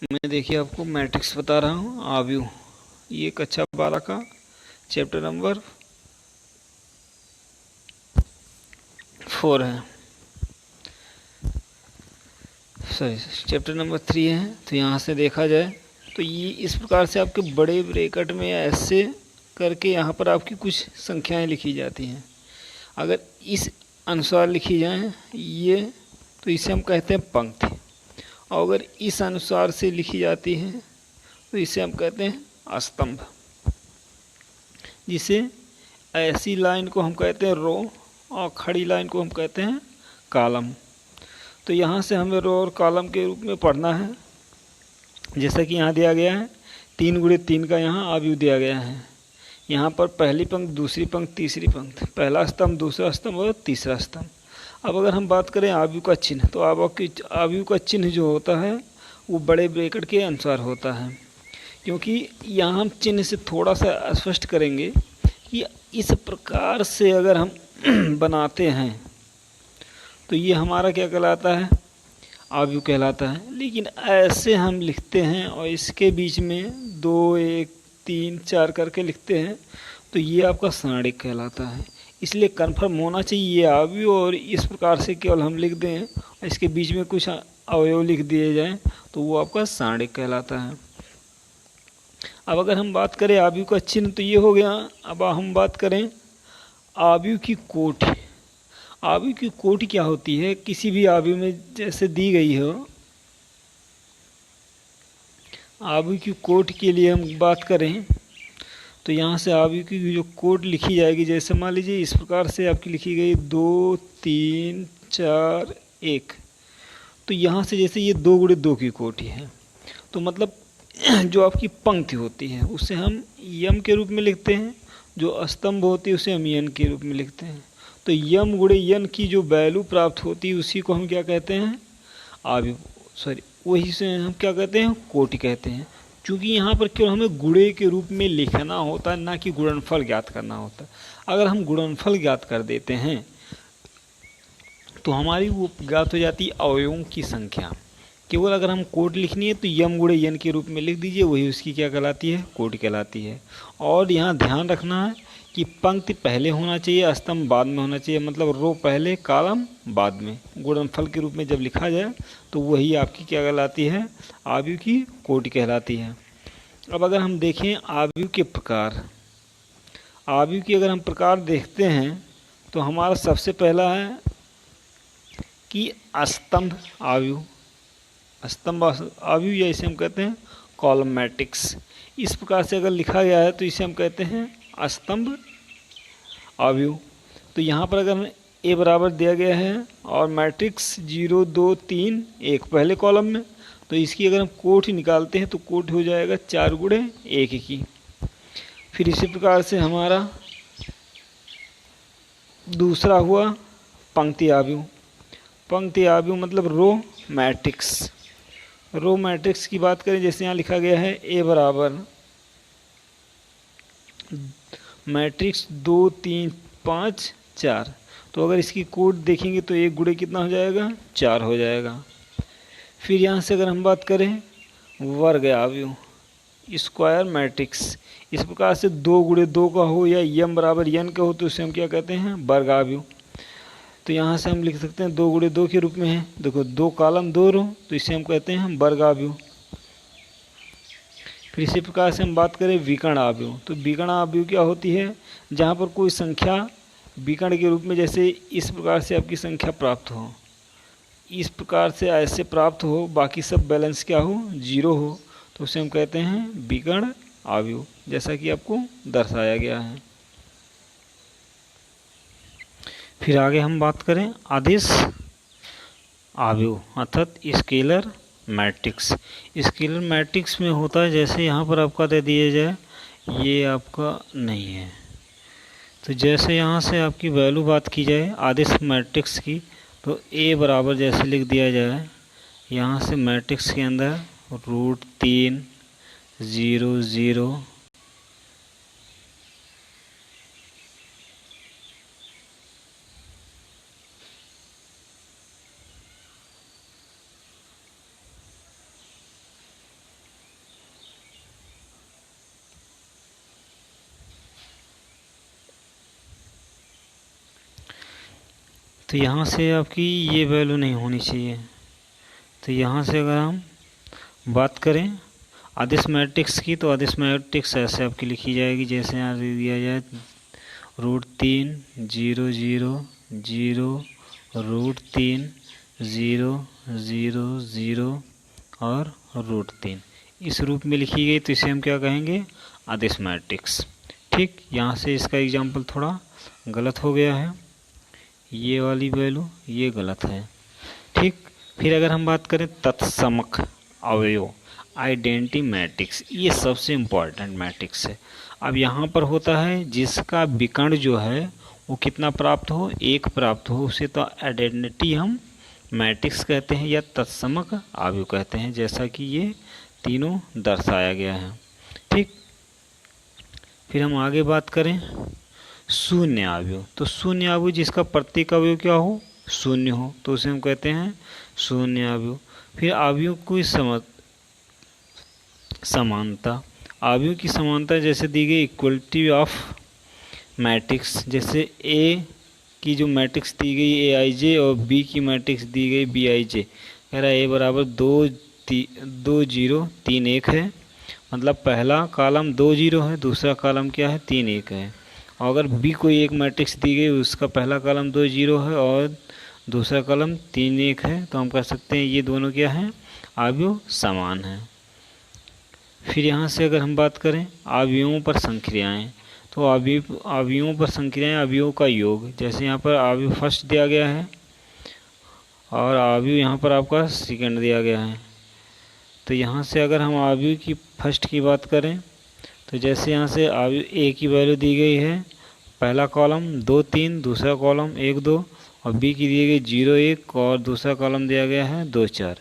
मैं देखिए आपको मैट्रिक्स बता रहा हूँ आव्यूह। ये कक्षा 12 का चैप्टर नंबर 4 है, सॉरी चैप्टर नंबर 3 है। तो यहाँ से देखा जाए तो ये इस प्रकार से आपके बड़े ब्रैकेट में ऐसे करके यहाँ पर आपकी कुछ संख्याएं लिखी जाती हैं। अगर इस अनुसार लिखी जाएं ये, तो इसे हम कहते हैं पंक्ति। और अगर इस अनुसार से लिखी जाती है तो इसे हम कहते हैं स्तंभ। जिसे ऐसी लाइन को हम कहते हैं रो और खड़ी लाइन को हम कहते हैं कॉलम। तो यहाँ से हमें रो और कॉलम के रूप में पढ़ना है। जैसा कि यहाँ दिया गया है 3 गुणे 3 का यहाँ आव्यूह दिया गया है। यहाँ पर पहली पंक्ति, दूसरी पंक्ति, तीसरी पंक्ति, पहला स्तंभ, दूसरा स्तंभ और तीसरा स्तंभ। अब अगर हम बात करें आव्यूह का चिन्ह, तो आव्यूह का चिन्ह जो होता है वो बड़े ब्रैकेट के अनुसार होता है। क्योंकि यहाँ हम चिन्ह से थोड़ा सा स्पष्ट करेंगे कि इस प्रकार से अगर हम बनाते हैं तो ये हमारा क्या कहलाता है, आव्यूह कहलाता है। लेकिन ऐसे हम लिखते हैं और इसके बीच में 2, 1, 3, 4 करके लिखते हैं तो ये आपका सारणिक कहलाता है। इसलिए कन्फर्म होना चाहिए ये आव्यूह, और इस प्रकार से केवल हम लिख दें और इसके बीच में कुछ अवयव लिख दिए जाएं तो वो आपका सारणिक कहलाता है। अब अगर हम बात करें आव्यूह का चिन्ह तो ये हो गया। अब हम बात करें आव्यूह की कोटि। आव्यूह की कोटि क्या होती है? किसी भी आव्यूह में जैसे दी गई हो, आव्यूह की कोटि के लिए हम बात करें तो यहाँ से आव्यूह की जो कोटि लिखी जाएगी, जैसे मान लीजिए इस प्रकार से आपकी लिखी गई 2, 3, 4, 1। तो यहाँ से जैसे ये 2 गुणे 2 की कोटि है, तो मतलब जो आपकी पंक्ति होती है उसे हम यम के रूप में लिखते हैं, जो स्तंभ होती है उसे हम यन के रूप में लिखते हैं। तो यम गुणे यन की जो वैल्यू प्राप्त होती है उसी को हम क्या कहते हैं, आव्यूह, सॉरी वही से हम क्या कहते हैं, कोटि कहते हैं। क्योंकि यहाँ पर केवल हमें गुणे के रूप में लिखना होता है, ना कि गुणनफल ज्ञात करना होता है। अगर हम गुणनफल ज्ञात कर देते हैं तो हमारी वो ज्ञात हो जाती है अवयवों की संख्या। केवल अगर हम कोटि लिखनी है तो यम गुणे यन के रूप में लिख दीजिए, वही उसकी क्या कहलाती है, कोटि कहलाती है। और यहाँ ध्यान रखना है कि पंक्ति पहले होना चाहिए, स्तंभ बाद में होना चाहिए। मतलब रो पहले, कॉलम बाद में। गुणनफल के रूप में जब लिखा जाए तो वही आपकी क्या कहलाती है, आव्यूह की कोटि कहलाती है। अब अगर हम देखें आव्यूह के प्रकार, आव्यूह की अगर हम प्रकार देखते हैं तो हमारा सबसे पहला है कि स्तंभ आव्यूह। स्तंभ आव्यूह, या इसे हम कहते हैं कॉलम मैट्रिक्स। इस प्रकार से अगर लिखा गया है तो इसे हम कहते हैं स्तंभ आव्यूह। तो यहाँ पर अगर ए बराबर दिया गया है और मैट्रिक्स 0, 2, 3, 1 पहले कॉलम में, तो इसकी अगर हम कोटि निकालते हैं तो कोटि हो जाएगा 4 गुणे 1 की। फिर इसी प्रकार से हमारा दूसरा हुआ पंक्ति आव्यूह। पंक्ति आव्यूह मतलब रो मैट्रिक्स। रो मैट्रिक्स की बात करें, जैसे यहाँ लिखा गया है ए बराबर मैट्रिक्स 2, 3, 5, 4। तो अगर इसकी कोट देखेंगे तो 1 गुणे कितना हो जाएगा, 4 हो जाएगा। फिर यहाँ से अगर हम बात करें वर्ग आव्यूह, स्क्वायर मैट्रिक्स। इस प्रकार से 2 गुणे 2 का हो या यम बराबर यन का हो तो उसे हम क्या कहते हैं, वर्ग आव्यूह। तो यहाँ से हम लिख सकते हैं 2 गुणे 2 के रूप में है। देखो 2 कॉलम 2 रो, तो इसे हम कहते हैं वर्ग आव्यूह। फिर इसी प्रकार से हम बात करें विकर्ण आव्यूह। तो विकर्ण आव्यूह क्या होती है, जहाँ पर कोई संख्या विकर्ण के रूप में, जैसे इस प्रकार से आपकी संख्या प्राप्त हो, इस प्रकार से ऐसे प्राप्त हो, बाकी सब बैलेंस क्या हो, 0 हो, तो उसे हम कहते हैं विकर्ण आव्यूह, जैसा कि आपको दर्शाया गया है। फिर आगे हम बात करें अदिश आव्यूह अर्थात स्केलर मैट्रिक्स। स्केलर मैट्रिक्स में होता है, जैसे यहाँ पर आपका दे दिया जाए ये आपका नहीं है, तो जैसे यहाँ से आपकी वैल्यू बात की जाए अदिश मैट्रिक्स की, तो ए बराबर जैसे लिख दिया जाए, यहाँ से मैट्रिक्स के अंदर √3, 0, 0, तो यहाँ से आपकी ये वैल्यू नहीं होनी चाहिए। तो यहाँ से अगर हम बात करें अदिश मैट्रिक्स की, तो अदिश मैट्रिक्स ऐसे आपकी लिखी जाएगी, जैसे यहाँ दिया जाए √3 0 0 0 √3 0 0 0 और √3 इस रूप में लिखी गई। तो इसे हम क्या कहेंगे? अदिश मैट्रिक्स। ठीक, यहाँ से इसका एग्जाम्पल थोड़ा गलत हो गया है, ये वाली वैल्यू ये गलत है। ठीक, फिर अगर हम बात करें तत्समक अवयव आइडेंटिटी मैट्रिक्स, ये सबसे इम्पॉर्टेंट मैट्रिक्स है। अब यहाँ पर होता है जिसका विकर्ण जो है वो कितना प्राप्त हो, 1 प्राप्त हो, उसे तो आइडेंटिटी हम मैट्रिक्स कहते हैं या तत्समक अवयव कहते हैं, जैसा कि ये तीनों दर्शाया गया है। ठीक, फिर हम आगे बात करें शून्य अवयव। तो शून्य अवयव जिसका प्रत्येक अवयव क्या हो, शून्य हो, तो उसे हम कहते हैं शून्य अवयव। फिर अवयव की समानता, अवयव की समानता जैसे दी गई इक्वलिटी ऑफ मैट्रिक्स, जैसे ए की जो मैट्रिक्स दी गई AIJ और बी की मैट्रिक्स दी गई BIJ, कह रहा है A बराबर 2 0 3 1 है, मतलब पहला कॉलम 2 0 है, दूसरा कॉलम क्या है 3 1 है। और अगर B कोई एक मैट्रिक्स दी गई, उसका पहला कॉलम 2 0 है और दूसरा कॉलम 3 1 है, तो हम कह सकते हैं ये दोनों क्या हैं, अवयव समान हैं। फिर यहाँ से अगर हम बात करें अवयवों पर संक्रियाएं, तो अवयवों पर संक्रियाएं अवयवों का योग, जैसे यहाँ पर अवयव फर्स्ट दिया गया है और अवयव यहाँ पर आपका सेकंड दिया गया है। तो यहाँ से अगर हम अवयव की फर्स्ट की बात करें, तो जैसे यहाँ से अवयव A की वैल्यू दी गई है, पहला कॉलम 2 3, दूसरा कॉलम 1 2, और B की दी गई 0 1 और दूसरा कॉलम दिया गया है 2 4।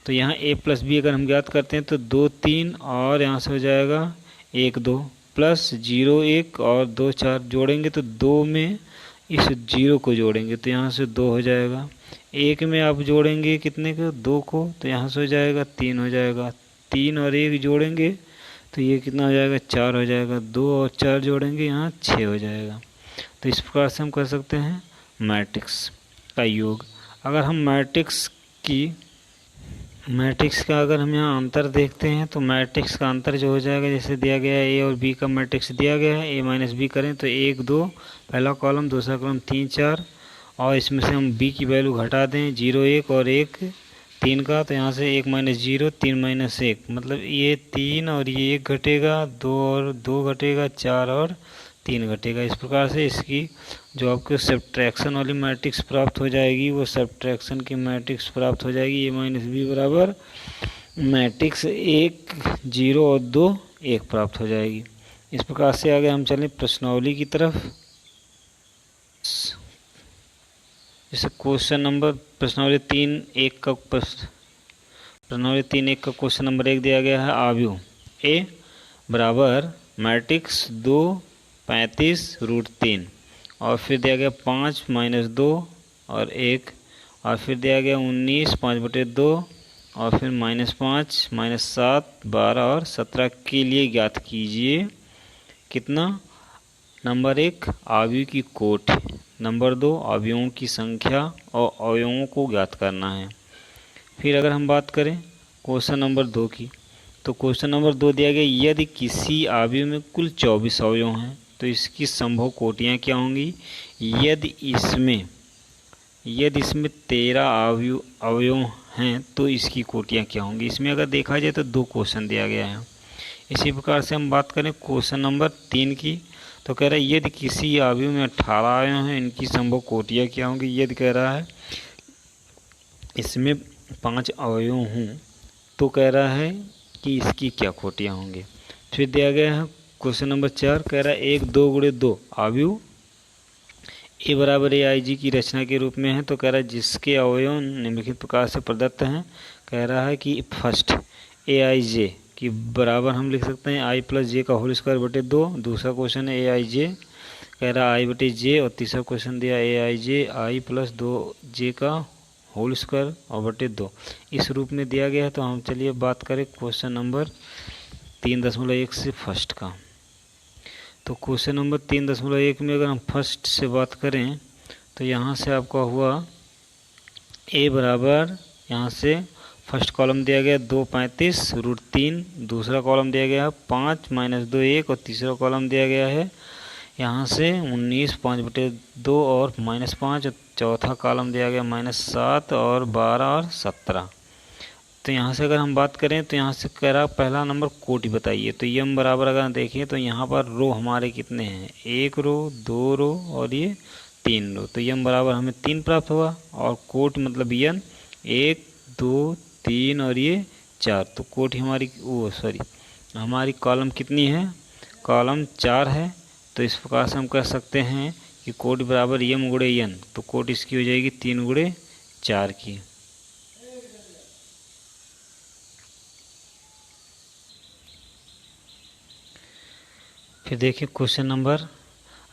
तो यहाँ A + B अगर हम ज्ञात करते हैं तो 2 3 और यहाँ से हो जाएगा 1 2 प्लस 0 1 और 2 4 जोड़ेंगे तो 2 में इस 0 को जोड़ेंगे तो यहाँ से 2 हो जाएगा। 1 में आप जोड़ेंगे कितने को, 2 को, तो यहाँ से हो जाएगा 3 हो जाएगा। 3 और 1 जोड़ेंगे तो ये कितना हो जाएगा, 4 हो जाएगा। 2 और 4 जोड़ेंगे यहाँ 6 हो जाएगा। तो इस प्रकार से हम कर सकते हैं मैट्रिक्स का योग। अगर हम मैट्रिक्स का अगर हम यहाँ अंतर देखते हैं तो मैट्रिक्स का अंतर जो हो जाएगा, जैसे दिया गया है A और B का मैट्रिक्स दिया गया है, A - B करें तो 1 2 पहला कॉलम, दूसरा कॉलम 3 4, और इसमें से हम B की वैल्यू घटा दें 0 1 और 1 3 का, तो यहाँ से 1 - 0 3 - 1, मतलब ये 3 और ये 1 घटेगा, 2 और 2 घटेगा, 4 और 3 घटेगा। इस प्रकार से इसकी जो आपको सब्ट्रैक्शन वाली मैट्रिक्स प्राप्त हो जाएगी वो सब्ट्रैक्शन की मैट्रिक्स प्राप्त हो जाएगी। A - B बराबर मैट्रिक्स 1 0 और 2 1 प्राप्त हो जाएगी। इस प्रकार से आगे हम चलें प्रश्नावली की तरफ। जैसे प्रश्नावली 3 1 का क्वेश्चन नंबर 1 दिया गया है, अवयव A बराबर मैट्रिक्स 2 35 √3, और फिर दिया गया 5 - 2 और 1, और फिर दिया गया 19 5/2, और फिर -5 -7 12 और 17 के लिए ज्ञात कीजिए कितना। नंबर 1 अवयव की कोटि, नंबर 2 अवयवों की संख्या और अवयवों को ज्ञात करना है। फिर अगर हम बात करें क्वेश्चन नंबर 2 की, तो क्वेश्चन नंबर 2 दिया गया यदि किसी अवयव में कुल 24 अवयव हैं तो इसकी संभव कोटियाँ क्या होंगी। यदि इसमें 13 अवयव हैं तो इसकी कोटियाँ क्या होंगी। इसमें अगर देखा जाए तो 2 क्वेश्चन दिया गया है। इसी प्रकार से हम बात करें क्वेश्चन नंबर 3 की, तो कह रहा है यदि किसी अवयव में 18 अवयव हैं इनकी संभव कोटियाँ क्या होंगी। यदि कह रहा है इसमें 5 अवयव हों तो कह रहा है कि इसकी क्या कोटियाँ होंगी। फिर दिया गया है क्वेश्चन नंबर 4, कह रहा है 1 2 × 2 अवयव A बराबर AIG की रचना के रूप में है, तो कह रहा है जिसके अवयव निम्नलिखित प्रकार से प्रदत्त हैं। कह रहा है कि फर्स्ट AIJ की बराबर हम लिख सकते हैं I + J का होल स्क्वायर बटे 2। दूसरा क्वेश्चन है AIJ, कह रहा है I/J, और तीसरा क्वेश्चन दिया AIJ I + 2J का होल स्क्वायर और बटे 2। इस रूप में दिया गया है। तो हम चलिए बात करें क्वेश्चन नंबर 3.1 से फर्स्ट का। तो क्वेश्चन नंबर 3.1 में अगर हम फर्स्ट से बात करें तो यहाँ से आपका हुआ ए बराबर, यहाँ से फर्स्ट कॉलम दिया गया 2 35√3, दूसरा कॉलम दिया गया 5 - 2 1, और तीसरा कॉलम दिया गया है यहाँ से 19 5/2 और -5, और चौथा कॉलम दिया गया -7 और 12 और 17। तो यहाँ से अगर हम बात करें तो यहाँ से कह रहा पहला नंबर कोटि बताइए। तो यम बराबर अगर देखें तो यहाँ पर रो हमारे कितने हैं, 1 रो 2 रो और ये 3 रो। तो यम बराबर हमें 3 प्राप्त हुआ, और कोटि मतलब यन 1 2 3 और ये 4। तो कोटि हमारी हमारी कॉलम कितनी है, कॉलम 4 है। तो इस प्रकार से हम कह सकते हैं कि कोटि बराबर यम गुणे यन। तो कोटि इसकी हो जाएगी 3 गुणे 4 की। फिर देखिए क्वेश्चन नंबर,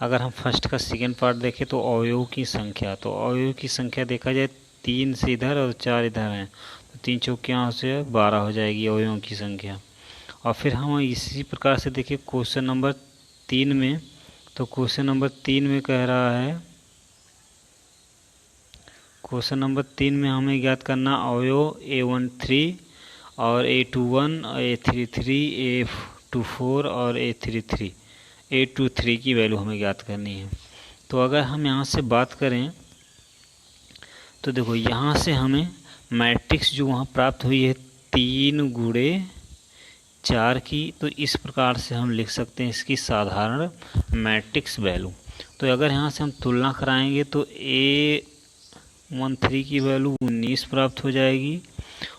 अगर हम फर्स्ट का सेकेंड पार्ट देखें तो अवयवों की संख्या। तो अवयवों की संख्या देखा जाए 3 से इधर और 4 इधर हैं, तो 3 चौकियाँ से 12 हो जाएगी अवयवों की संख्या। और फिर हम इसी प्रकार से देखिए क्वेश्चन नंबर 3 में। तो क्वेश्चन नंबर 3 में कह रहा है, क्वेश्चन नंबर 3 में हमें ज्ञात करना अवयव A13 और A21, A33, A24 और A23 की वैल्यू हमें ज्ञात करनी है। तो अगर हम यहाँ से बात करें तो देखो यहाँ से हमें मैट्रिक्स जो वहाँ प्राप्त हुई है 3 गुणे 4 की, तो इस प्रकार से हम लिख सकते हैं इसकी साधारण मैट्रिक्स वैल्यू। तो अगर यहाँ से हम तुलना कराएंगे तो A13 की वैल्यू 19 प्राप्त हो जाएगी,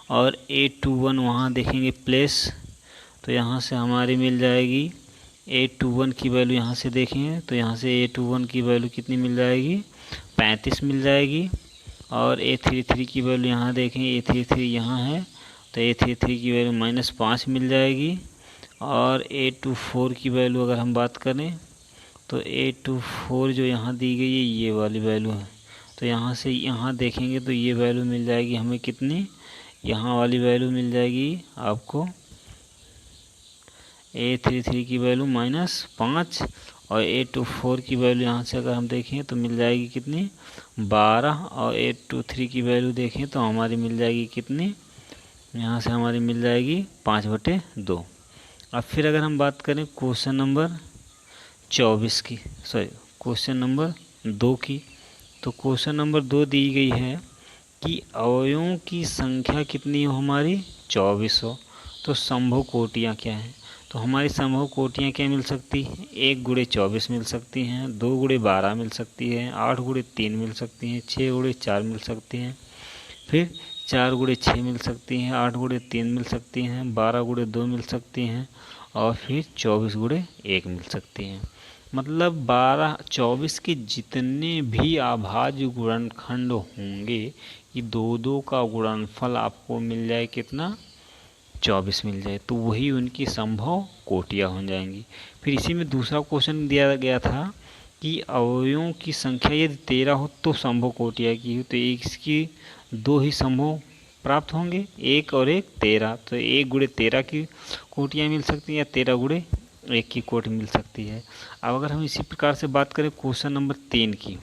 और A21 वहाँ देखेंगे प्लेस, तो यहाँ से हमारी मिल जाएगी A21 की वैल्यू। यहाँ से देखें तो यहाँ से A21 की वैल्यू कितनी मिल जाएगी, 35 मिल जाएगी। और A33 की वैल्यू यहाँ देखें, A33 यहाँ है तो A33 की वैल्यू -5 मिल जाएगी। और A24 की वैल्यू अगर हम बात करें तो A24 जो यहाँ दी गई है ये वाली वैल्यू है, तो यहाँ से यहाँ देखेंगे तो ये वैल्यू मिल जाएगी हमें कितनी, यहाँ वाली वैल्यू मिल जाएगी आपको A33 की वैल्यू -5, और A24 की वैल्यू यहाँ से अगर हम देखें तो मिल जाएगी कितनी, 12, और A23 की वैल्यू देखें तो हमारी मिल जाएगी कितनी, यहाँ से हमारी मिल जाएगी 5/2। अब फिर अगर हम बात करें क्वेश्चन नंबर 24 की, क्वेश्चन नंबर 2 की। तो क्वेश्चन नंबर 2 दी गई है कि अवयवों की संख्या कितनी हो हमारी, 24 हो। तो संभव कोटियाँ क्या हैं, तो हमारी संभव कोटियाँ क्या मिल सकती हैं, 1 गुणे 24 मिल सकती हैं, 2 गुणे 12 मिल सकती है, 8 गुणे 3 मिल सकती हैं, 6 गुणे 4 मिल सकती हैं, फिर 4 गुणे 6 मिल सकती हैं, 8 गुणे 3 मिल सकती हैं, 12 गुणे 2 मिल सकती हैं, और फिर 24 गुणे 1 मिल सकती हैं। मतलब 24 के जितने भी अभाज्य गुणनखंड होंगे ये 2 का गुणनफल आपको मिल जाए कितना, 24 मिल जाए, तो वही उनकी संभव कोटियाँ हो जाएंगी। फिर इसी में दूसरा क्वेश्चन दिया गया था कि अवयवों की संख्या यदि 13 हो तो संभव कोटियाँ की हो, तो इसकी 2 ही संभव प्राप्त होंगे, 1 और 1 13। तो 1 गुणे 13 की कोटियाँ मिल सकती हैं, या 13 गुणे 1 की कोटि मिल सकती है। अब अगर हम इसी प्रकार से बात करें क्वेश्चन नंबर 3 की,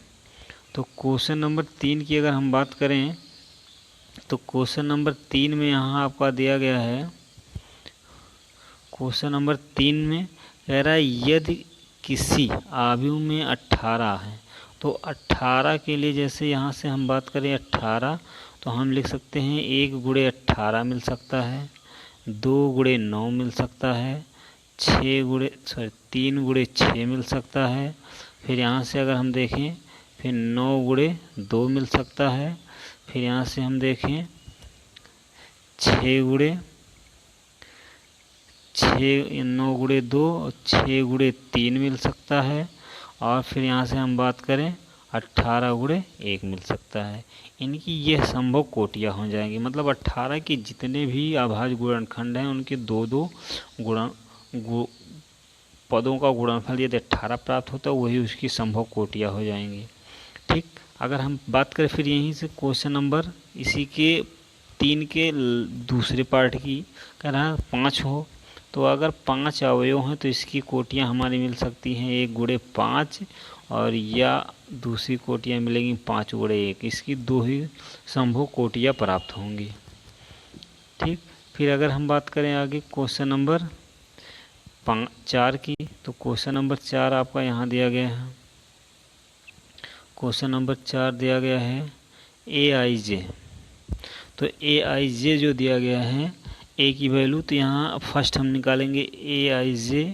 तो क्वेश्चन नंबर 3 की अगर हम बात करें तो क्वेश्चन नंबर 3 में यहाँ आपका दिया गया है, क्वेश्चन नंबर 3 में कह रहा है यदि किसी अवयव में 18 है, तो 18 के लिए जैसे यहाँ से हम बात करें 18, तो हम लिख सकते हैं 1 गुणे 18 मिल सकता है, 2 गुणे 9 मिल सकता है, 3 गुणे 6 मिल सकता है। फिर यहाँ से अगर हम देखें फिर 9 गुणे 2 मिल सकता है। फिर यहाँ से हम देखें 9 गुणे 2 और 6 गुणे 3 मिल सकता है। और फिर यहाँ से हम बात करें 18 गुणे 1 मिल सकता है। इनकी यह संभव कोटियाँ हो जाएंगी। मतलब 18 के जितने भी अभाज्य गुणनखंड हैं उनके 2 पदों का गुणनफल यदि 18 प्राप्त होता है वही उसकी संभव कोटियाँ हो जाएंगी। ठीक, अगर हम बात करें फिर यहीं से क्वेश्चन नंबर इसी के 3 के दूसरे पार्ट की, कह रहा है 5 हो, तो अगर 5 अवयव हैं तो इसकी कोटियाँ हमारी मिल सकती हैं 1 गुणे 5 और या दूसरी कोटियाँ मिलेंगी 5 गुणे 1, इसकी 2 ही संभव कोटियाँ प्राप्त होंगी। ठीक, फिर अगर हम बात करें आगे क्वेश्चन नंबर 4 की, तो क्वेश्चन नंबर 4 आपका यहाँ दिया गया है। क्वेश्चन नंबर 4 दिया गया है AIJ। तो AIJ जो दिया गया है, ए की वैल्यू, तो यहाँ फर्स्ट हम निकालेंगे AIJ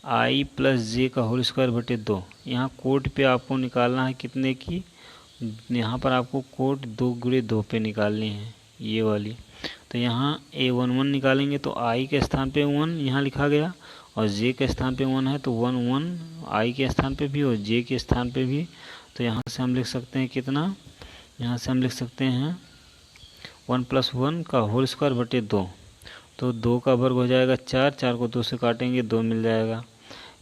I प्लस जे का होल स्क्वायर बटे 2। यहाँ कोट पे आपको निकालना है कितने की, यहाँ पर आपको कोट 2 गुणे 2 पे निकालनी है ये वाली। तो यहाँ A11 निकालेंगे तो I के स्थान पे 1 यहाँ लिखा गया, और J के स्थान पे 1 है तो 1 1 I के स्थान पे भी और J के स्थान पे भी। तो यहाँ से हम लिख सकते हैं कितना, यहाँ से हम लिख सकते हैं 1 + 1 का होल स्क्वायर बटे 2। तो 2 का वर्ग हो जाएगा 4, 4 को 2 से काटेंगे 2 मिल जाएगा।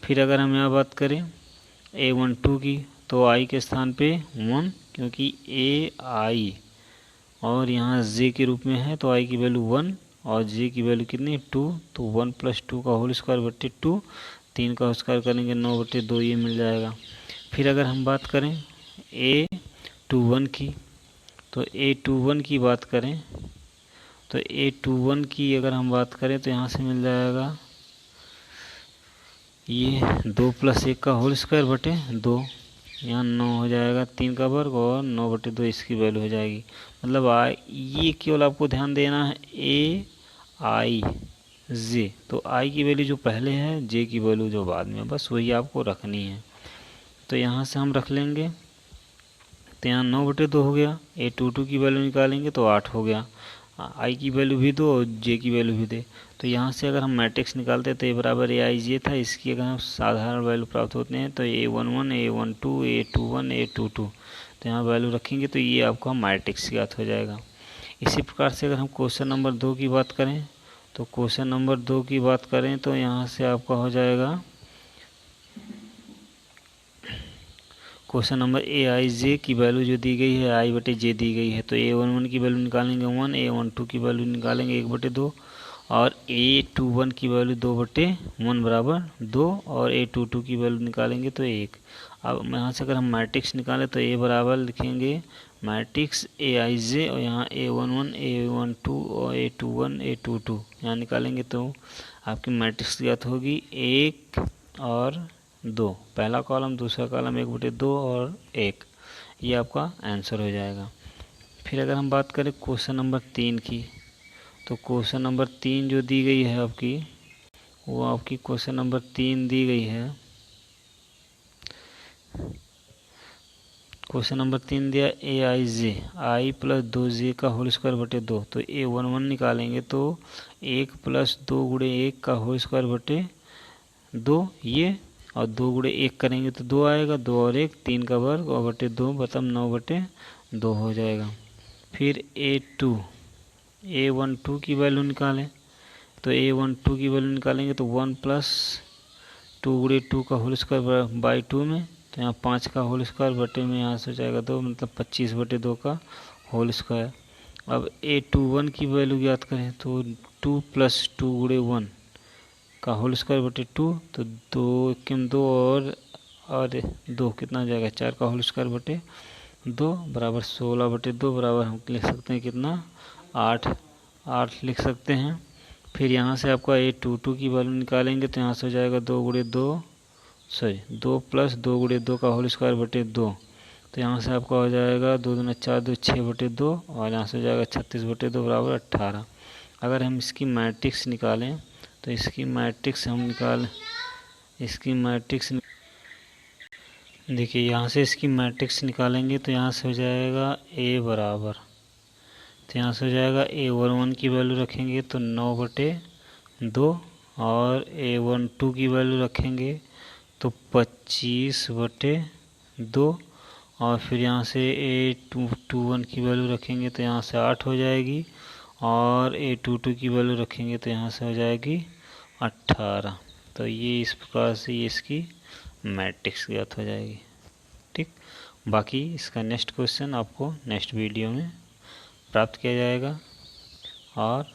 फिर अगर हम यहाँ बात करें A12 की, तो I के स्थान पे 1, क्योंकि AI और यहाँ J के रूप में है तो I की वैल्यू 1 और J की वैल्यू कितनी 2, तो 1 + 2 का होल स्क्वायर बटे 2, 3 का स्क्वायर करेंगे 9 बटे 2 ये मिल जाएगा। फिर अगर हम बात करें A21 की, तो A21 की बात करें, तो A21 की अगर हम बात करें तो यहाँ से मिल जाएगा ये 2 + 1 का होल स्क्वायर बटे 2, यहाँ 9 हो जाएगा 3 का वर्ग और 9 बटे 2 इसकी वैल्यू हो जाएगी। मतलब ये केवल आपको ध्यान देना है AIJ, तो I की वैल्यू जो पहले है, J की वैल्यू जो बाद में, बस वही आपको रखनी है। तो यहाँ से हम रख लेंगे, तो यहाँ 9 बटे 2 हो गया। A22 की वैल्यू निकालेंगे तो 8 हो गया। I की वैल्यू भी दो और J की वैल्यू भी दे। तो यहाँ से अगर हम मैट्रिक्स निकालते हैं तो A बराबर AIJ था, इसकी अगर हम साधारण वैल्यू प्राप्त होते हैं तो A11 A12 A21 A22, तो यहाँ वैल्यू रखेंगे तो ये आपका मैट्रिक्स ज्ञात हो जाएगा। इसी प्रकार से अगर हम क्वेश्चन नंबर 2 की बात करें, तो क्वेश्चन नंबर 2 की बात करें तो यहाँ से आपका हो जाएगा क्वेश्चन नंबर AIJ की वैल्यू जो दी गई है I बटे J दी गई है, तो A11 की वैल्यू निकालेंगे 1, A12 की वैल्यू निकालेंगे 1 बटे 2 और A21 की वैल्यू 2 बटे 1 बराबर 2 और A22 की वैल्यू निकालेंगे तो 1। अब यहाँ से अगर हम मैट्रिक्स निकालें तो A बराबर लिखेंगे मैट्रिक्स AIJ और यहाँ A11 A12 और A21 A22 यहाँ निकालेंगे तो आपकी मैट्रिक्स ज्ञात होगी 1 और 2, पहला कॉलम दूसरा कॉलम 1 बटे 2 और 1, ये आपका आंसर हो जाएगा। फिर अगर हम बात करें क्वेश्चन नंबर 3 की, तो क्वेश्चन नंबर 3 जो दी गई है आपकी, वो आपकी क्वेश्चन नंबर 3 दी गई है, क्वेश्चन नंबर 3 दिया AIJ I प्लस 2J का होल स्क्वायर बटे 2। तो A11 निकालेंगे तो 1 + 2 गुणे 1 का होल स्क्वायर बटे 2 ये, और 2 गुणे 1 करेंगे तो 2 आएगा, 2 और 1 3 का वर्ग और बटे 2 मतलब 9 बटे 2 हो जाएगा। फिर A12 की वैल्यू निकालें, तो A12 की वैल्यू निकालेंगे तो 1 + 2 गुणे 2 का होल स्क्वायर बाई 2 में, तो यहाँ 5 का होल स्क्वायर बटे में यहाँ से हो जाएगा 2, मतलब 25 बटे 2 का होल स्क्वायर। अब A21 की वैल्यू ज्ञात करें तो 2 + 2 गुणे 1 का होल स्क्वायर बटे 2, तो 2 किम 2 और 2 कितना हो जाएगा 4 का होल स्क्वायर बटे 2 बराबर 16 बटे 2 बराबर हम लिख सकते हैं कितना 8 लिख सकते हैं। फिर यहाँ से आपका A22 की वैल्यू निकालेंगे तो यहाँ से हो जाएगा 2 + 2 गुणे 2 का होल स्क्वायर बटे 2, तो यहाँ से आपका हो जाएगा 2 दूना 4 2 6 बटे 2 और यहाँ से हो जाएगा 36 बटे 2 बराबर 18। अगर हम इसकी मैट्रिक्स निकालें तो इसकी मैट्रिक्स देखिए यहाँ से इसकी मैट्रिक्स निकालेंगे तो यहाँ से हो जाएगा A बराबर, तो यहाँ से हो जाएगा A11 की वैल्यू रखेंगे तो 9 बटे 2 और A12 की वैल्यू रखेंगे तो 25 बटे 2 और फिर यहाँ से A21 की वैल्यू रखेंगे तो यहाँ से 8 हो जाएगी और A22 की वैल्यू रखेंगे तो यहाँ से हो जाएगी 18। तो ये इस प्रकार से ये इसकी मैट्रिक्स ज्ञात हो जाएगी। ठीक, बाकी इसका नेक्स्ट क्वेश्चन आपको नेक्स्ट वीडियो में प्राप्त किया जाएगा और